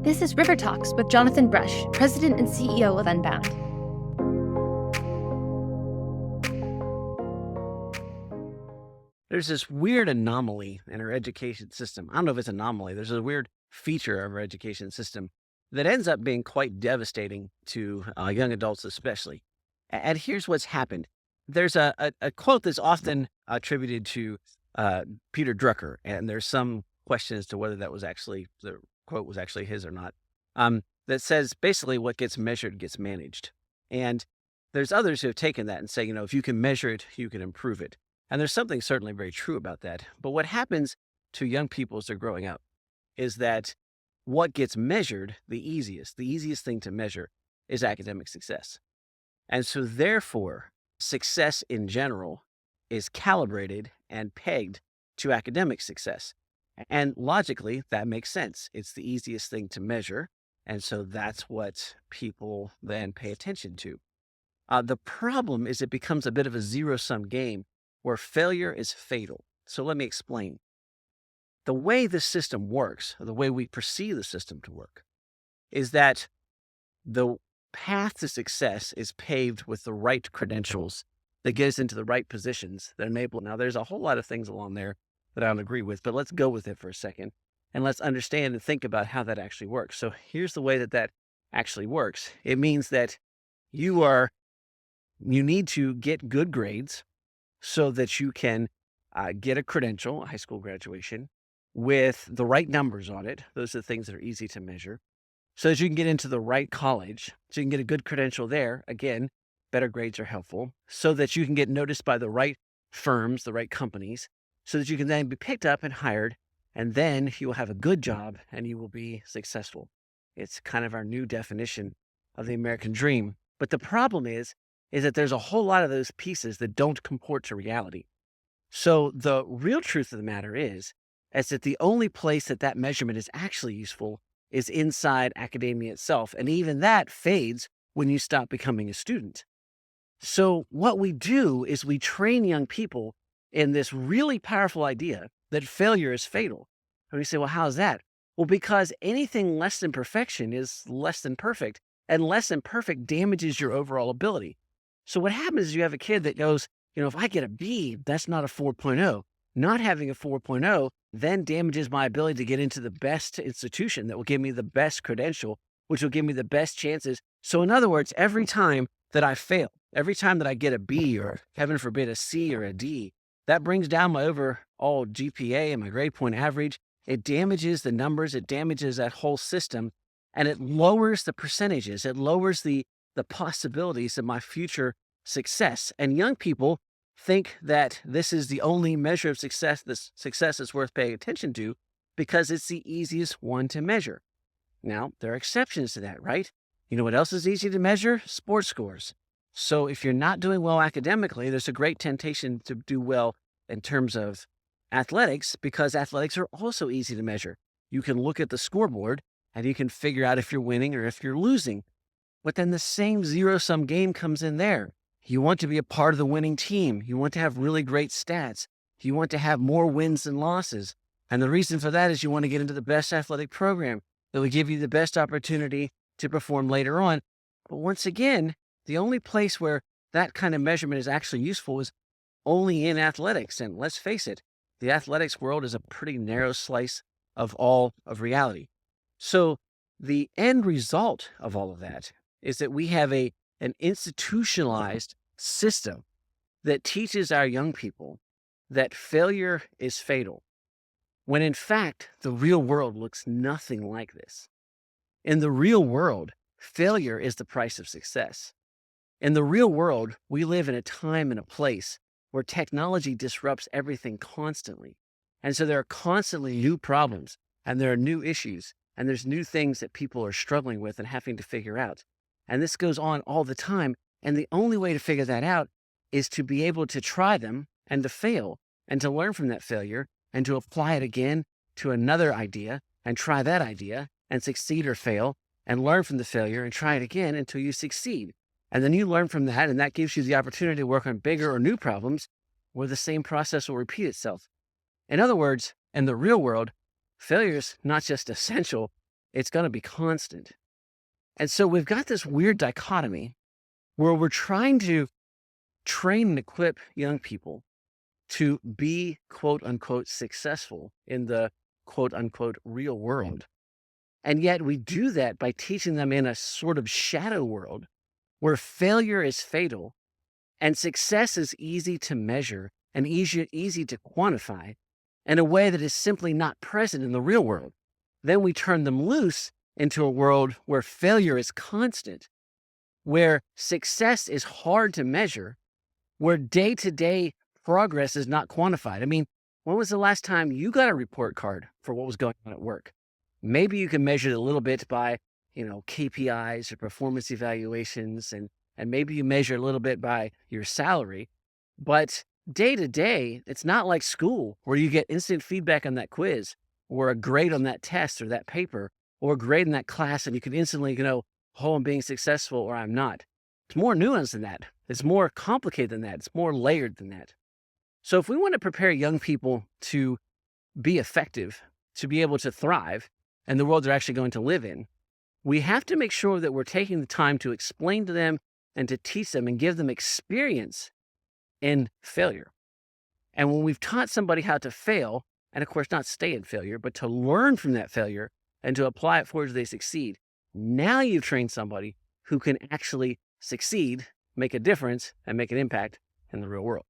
This is RiverTalks with Jonathan Brush, President and CEO of Unbound. There's this weird anomaly in our education system. I don't know if it's an anomaly. There's a weird feature of our education system that ends up being quite devastating to young adults, especially. And here's what's happened. There's a quote that's often attributed to Peter Drucker, and there's some question as to whether that was actually the quote was actually his or not. That says basically what gets measured gets managed. And there's others who have taken that and say, if you can measure it, you can improve it. And there's something certainly very true about that. But what happens to young people as they're growing up is that what gets measured, the easiest thing to measure is academic success. And so therefore, success in general is calibrated and pegged to academic success. And logically, that makes sense. It's the easiest thing to measure. And so that's what people then pay attention to. The problem is it becomes a bit of a zero-sum game where failure is fatal. So let me explain. The way the system works, or the way we perceive the system to work, is that the path to success is paved with the right credentials that get us into the right positions that enable. Now, there's a whole lot of things along there that I don't agree with, but let's go with it for a second and let's understand and think about how that actually works. So here's the way that actually works. It means that you need to get good grades so that you can get a credential, a high school graduation, with the right numbers on it. Those are the things that are easy to measure. So that you can get into the right college, so you can get a good credential there. Again, better grades are helpful. So that you can get noticed by the right firms, the right companies, so that you can then be picked up and hired, and then you will have a good job and you will be successful. It's kind of our new definition of the American dream. But the problem is that there's a whole lot of those pieces that don't comport to reality. So the real truth of the matter is that the only place that measurement is actually useful is inside academia itself. And even that fades when you stop becoming a student. So what we do is we train young people in this really powerful idea that failure is fatal. And we say, well, how's that? Well, because anything less than perfection is less than perfect, and less than perfect damages your overall ability. So what happens is you have a kid that goes, if I get a B, that's not a 4.0. Not having a 4.0 then damages my ability to get into the best institution that will give me the best credential, which will give me the best chances. So in other words, every time that I fail, every time that I get a B or heaven forbid a C or a D, that brings down my overall GPA and my grade point average. It damages the numbers. It damages that whole system, and it lowers the percentages. It lowers the possibilities of my future success. And young people think that this is the only measure of success, this success is worth paying attention to, because it's the easiest one to measure. Now, there are exceptions to that, right? You know what else is easy to measure? Sports scores. So if you're not doing well academically, there's a great temptation to do well in terms of athletics, because athletics are also easy to measure. You can look at the scoreboard and you can figure out if you're winning or if you're losing. But then the same zero-sum game comes in there. You want to be a part of the winning team. You want to have really great stats. You want to have more wins than losses. And the reason for that is you want to get into the best athletic program that will give you the best opportunity to perform later on. But once again, the only place where that kind of measurement is actually useful is only in athletics. And let's face it, the athletics world is a pretty narrow slice of all of reality. So the end result of all of that is that we have an institutionalized system that teaches our young people that failure is fatal, when in fact, the real world looks nothing like this. In the real world, failure is the price of success. In the real world, we live in a time and a place where technology disrupts everything constantly. And so there are constantly new problems, and there are new issues, and there's new things that people are struggling with and having to figure out. And this goes on all the time. And the only way to figure that out is to be able to try them and to fail and to learn from that failure and to apply it again to another idea and try that idea and succeed or fail and learn from the failure and try it again until you succeed. And then you learn from that, and that gives you the opportunity to work on bigger or new problems where the same process will repeat itself. In other words, in the real world, failure is not just essential, it's going to be constant. And so we've got this weird dichotomy where we're trying to train and equip young people to be quote unquote successful in the quote unquote real world. And yet we do that by teaching them in a sort of shadow world where failure is fatal and success is easy to measure and easy to quantify in a way that is simply not present in the real world. Then we turn them loose into a world where failure is constant, where success is hard to measure, where day-to-day progress is not quantified. I mean, when was the last time you got a report card for what was going on at work? Maybe you can measure it a little bit by, KPIs or performance evaluations, and maybe you measure a little bit by your salary. But day to day, it's not like school where you get instant feedback on that quiz or a grade on that test or that paper or a grade in that class, and you can instantly, oh, I'm being successful or I'm not. It's more nuanced than that. It's more complicated than that. It's more layered than that. So if we want to prepare young people to be effective, to be able to thrive in the world they're actually going to live in, we have to make sure that we're taking the time to explain to them and to teach them and give them experience in failure. And when we've taught somebody how to fail, and of course not stay in failure, but to learn from that failure and to apply it forward as they succeed, now you've trained somebody who can actually succeed, make a difference, and make an impact in the real world.